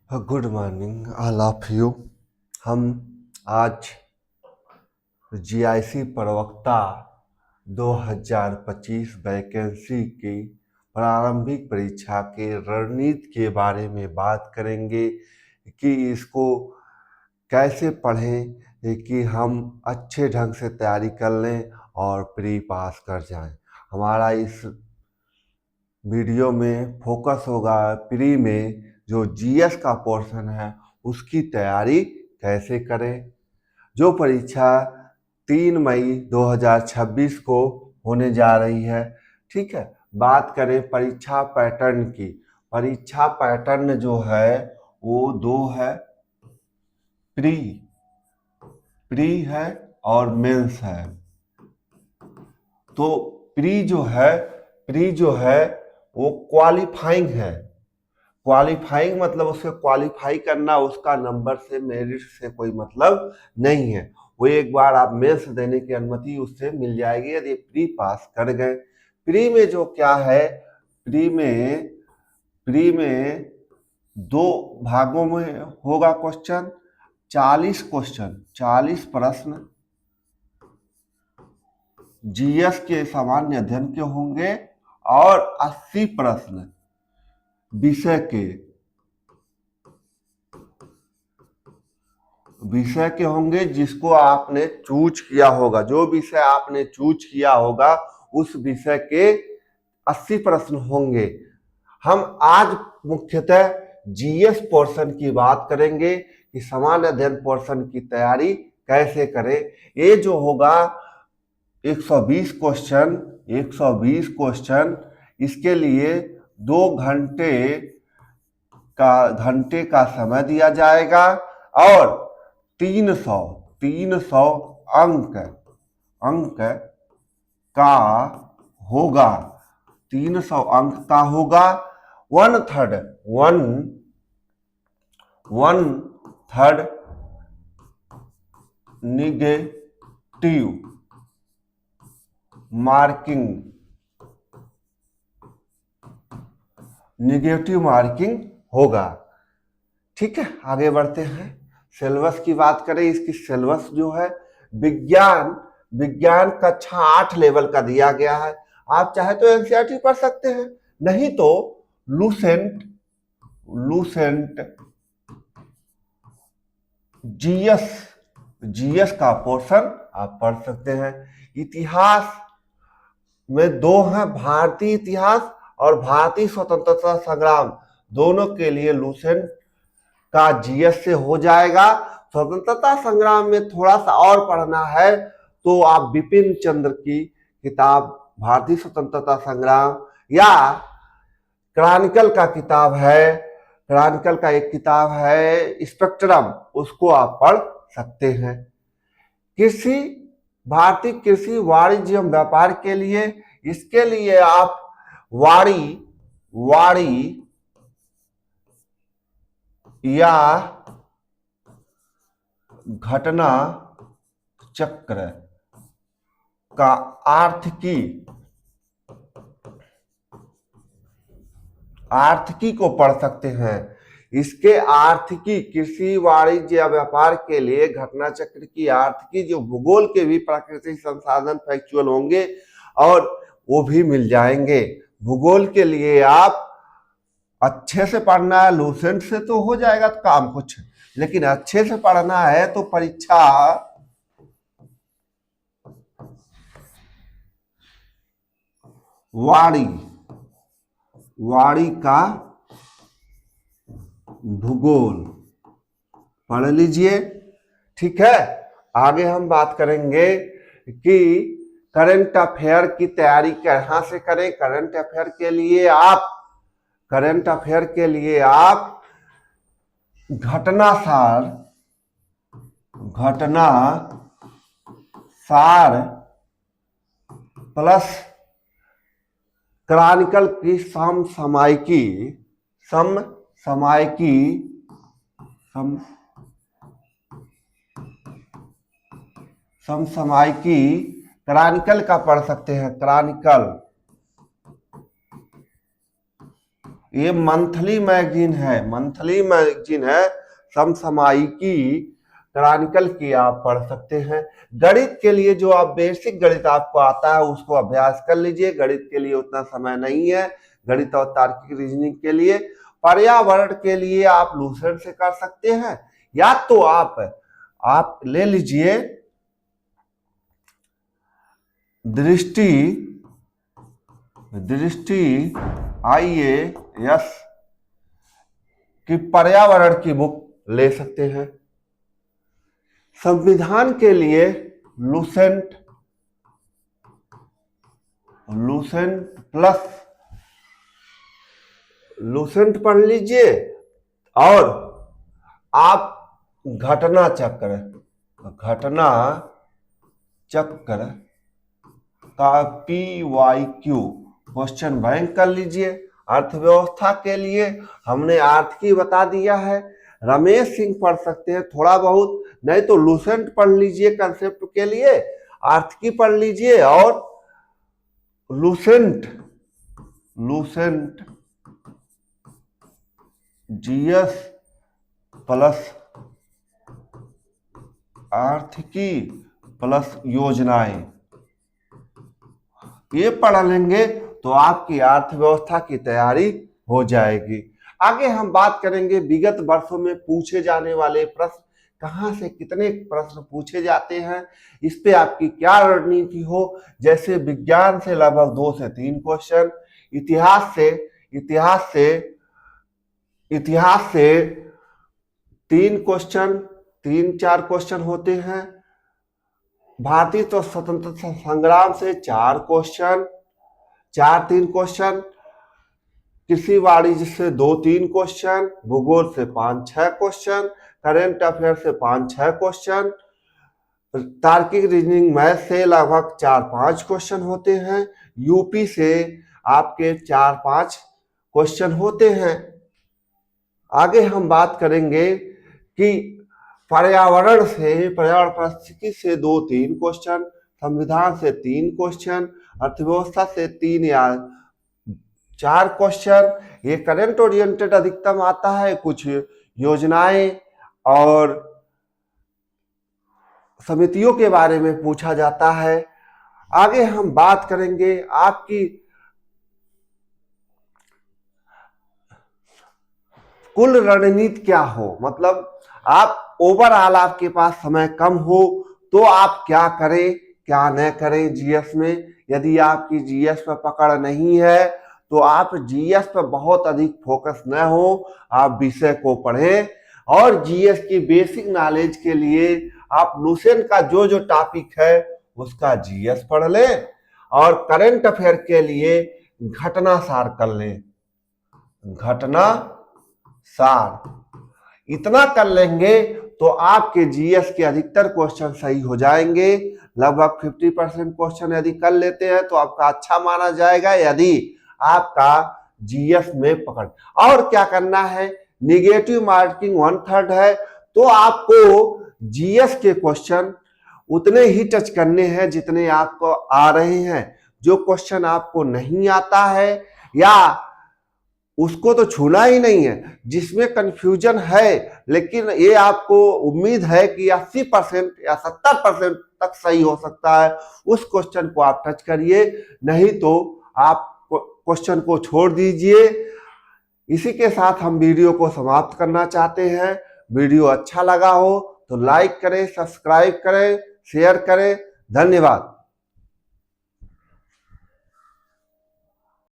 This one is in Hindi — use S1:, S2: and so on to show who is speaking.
S1: Good morning all of you. हम आज जीआईसी प्रवक्ता 2025 वैकेंसी की प्रारंभिक परीक्षा के रणनीति के बारे में बात करेंगे कि इसको कैसे पढ़ें कि हम अच्छे ढंग से तैयारी कर लें और प्री पास कर जाएं। हमारा इस वीडियो में फोकस होगा प्री में जो जीएस का पोर्शन है उसकी तैयारी कैसे करें, जो परीक्षा 3 मई 2026 को होने जा रही है। ठीक है, बात करें परीक्षा पैटर्न की। परीक्षा पैटर्न जो है वो दो है, प्री है और मेंस है। तो प्री जो है वो क्वालिफाइंग है। क्वालिफाइंग मतलब उससे क्वालिफाई करना, उसका नंबर से मेरिट से कोई मतलब नहीं है। वो एक बार आप मेंस देने की अनुमति उससे मिल जाएगी यदि प्री पास कर गए। प्री में जो क्या है, प्री में दो भागों में होगा क्वेश्चन, 40 क्वेश्चन, 40 प्रश्न जीएस के सामान्य अध्ययन के होंगे और 80 प्रश्न विषय के होंगे जिसको आपने चूज किया होगा। जो विषय आपने चूज किया होगा उस विषय के 80 प्रश्न होंगे। हम आज मुख्यतः जीएस पोर्शन की बात करेंगे कि सामान्य अध्ययन पोर्शन की तैयारी कैसे करें। ये जो होगा 120 क्वेश्चन, इसके लिए 2 घंटे का समय दिया जाएगा और 300 अंक का होगा, 300 अंक का होगा। वन थर्ड निगेटिव मार्किंग होगा। ठीक है, आगे बढ़ते हैं। सिलेबस की बात करें, इसकी सिलेबस जो है विज्ञान कक्षा 8 लेवल का दिया गया है। आप चाहे तो एनसीईआरटी पढ़ सकते हैं, नहीं तो लूसेंट जीएस का पोर्शन आप पढ़ सकते हैं। इतिहास में दो हैं, भारतीय इतिहास और भारतीय स्वतंत्रता संग्राम, दोनों के लिए लूसेंट का जीएस से हो जाएगा। स्वतंत्रता संग्राम में थोड़ा सा और पढ़ना है तो आप बिपिन चंद्र की किताब भारतीय स्वतंत्रता संग्राम या क्रॉनिकल का किताब है, क्रॉनिकल का एक किताब है स्पेक्ट्रम, उसको आप पढ़ सकते हैं। भारतीय कृषि वाणिज्य एवं व्यापार के लिए, इसके लिए आप वाणी या घटना चक्र का आर्थिकी को पढ़ सकते हैं। इसके आर्थिकी, कृषि वाणिज्य या व्यापार के लिए घटना चक्र की आर्थिकी, जो भूगोल के भी प्राकृतिक संसाधन फैक्चुअल होंगे और वो भी मिल जाएंगे। भूगोल के लिए आप अच्छे से पढ़ना है, लूसेंट से तो हो जाएगा तो काम कुछ, लेकिन अच्छे से पढ़ना है तो परीक्षा वाणी का भूगोल पढ़ लीजिए। ठीक है, आगे हम बात करेंगे कि करंट अफेयर की तैयारी कहां से करें। करंट अफेयर के लिए आप घटना सार प्लस क्रॉनिकल की समसामयिकी क्रॉनिकल का पढ़ सकते हैं। क्रॉनिकल ये मंथली मैगजीन है, समसामयिकी क्रॉनिकल की आप पढ़ सकते हैं। गणित के लिए जो आप बेसिक गणित आपको आता है उसको अभ्यास कर लीजिए, गणित के लिए उतना समय नहीं है, गणित और तार्किक रीजनिंग के लिए। पर्यावरण के लिए आप लूसेंट से कर सकते हैं, या तो आप ले लीजिए दृष्टि IAS की पर्यावरण की बुक ले सकते हैं। संविधान के लिए लूसेंट पढ़ लीजिए, और आप घटना चक्र का PYQ क्वेश्चन बैंक कर लीजिए। अर्थव्यवस्था के लिए हमने आर्थिकी बता दिया है, रमेश सिंह पढ़ सकते हैं थोड़ा बहुत, नहीं तो लूसेंट पढ़ लीजिए कंसेप्ट के लिए, आर्थिकी पढ़ लीजिए, और लूसेंट GS प्लस आर्थिकी प्लस योजनाएं, ये पढ़ लेंगे तो आपकी अर्थव्यवस्था की तैयारी हो जाएगी। आगे हम बात करेंगे विगत वर्षों में पूछे जाने वाले प्रश्न, कहां से कितने प्रश्न पूछे जाते हैं, इस पे आपकी क्या रणनीति हो। जैसे विज्ञान से लगभग 2 से 3 क्वेश्चन, इतिहास से 3 क्वेश्चन, 3-4 क्वेश्चन होते हैं। भारतीय तो स्वतंत्रता संग्राम से 4 क्वेश्चन, 4-3 क्वेश्चन, कृषि वाणिज्य से 2-3 क्वेश्चन, भूगोल से 5-6 क्वेश्चन, करंट अफेयर से 5-6 क्वेश्चन, तार्किक रीजनिंग मैथ से लगभग 4-5 क्वेश्चन होते हैं, यूपी से आपके 4-5 क्वेश्चन होते हैं। आगे हम बात करेंगे कि पर्यावरण परिस्थिति से 2-3 क्वेश्चन, संविधान से 3 क्वेश्चन, अर्थव्यवस्था से 3 या 4 क्वेश्चन, ये करंट ओरिएंटेड अधिकतम आता है, कुछ योजनाएं और समितियों के बारे में पूछा जाता है। आगे हम बात करेंगे आपकी कुल रणनीति क्या हो, मतलब आप ओवरऑल आपके पास समय कम हो तो आप क्या करें क्या न करें जीएस में। यदि आपकी जीएस पर पकड़ नहीं है तो आप जीएस पर बहुत अधिक फोकस न हो, आप विषय को पढ़ें, और जीएस की बेसिक नॉलेज के लिए आप लूसेंट का जो टॉपिक है उसका जीएस पढ़ लें, और करंट अफेयर के लिए घटना सार कर लें, घटना सार। इतना कर लेंगे तो आपके जीएस के अधिकतर क्वेश्चन सही हो जाएंगे। लगभग 50% क्वेश्चन यदि कर लेते हैं तो आपका अच्छा माना जाएगा, यदि आपका जीएस में पकड़। और क्या करना है, निगेटिव मार्किंग 1/3 है, तो आपको जीएस के क्वेश्चन उतने ही टच करने हैं जितने आपको आ रहे हैं। जो क्वेश्चन आपको नहीं आता है या उसको तो छूना ही नहीं है, जिसमें कंफ्यूजन है लेकिन ये आपको उम्मीद है कि 80% या 70% तक सही हो सकता है, उस क्वेश्चन को आप टच करिए, नहीं तो आप क्वेश्चन को छोड़ दीजिए। इसी के साथ हम वीडियो को समाप्त करना चाहते हैं। वीडियो अच्छा लगा हो तो लाइक करें, सब्सक्राइब करें, शेयर करें। धन्यवाद।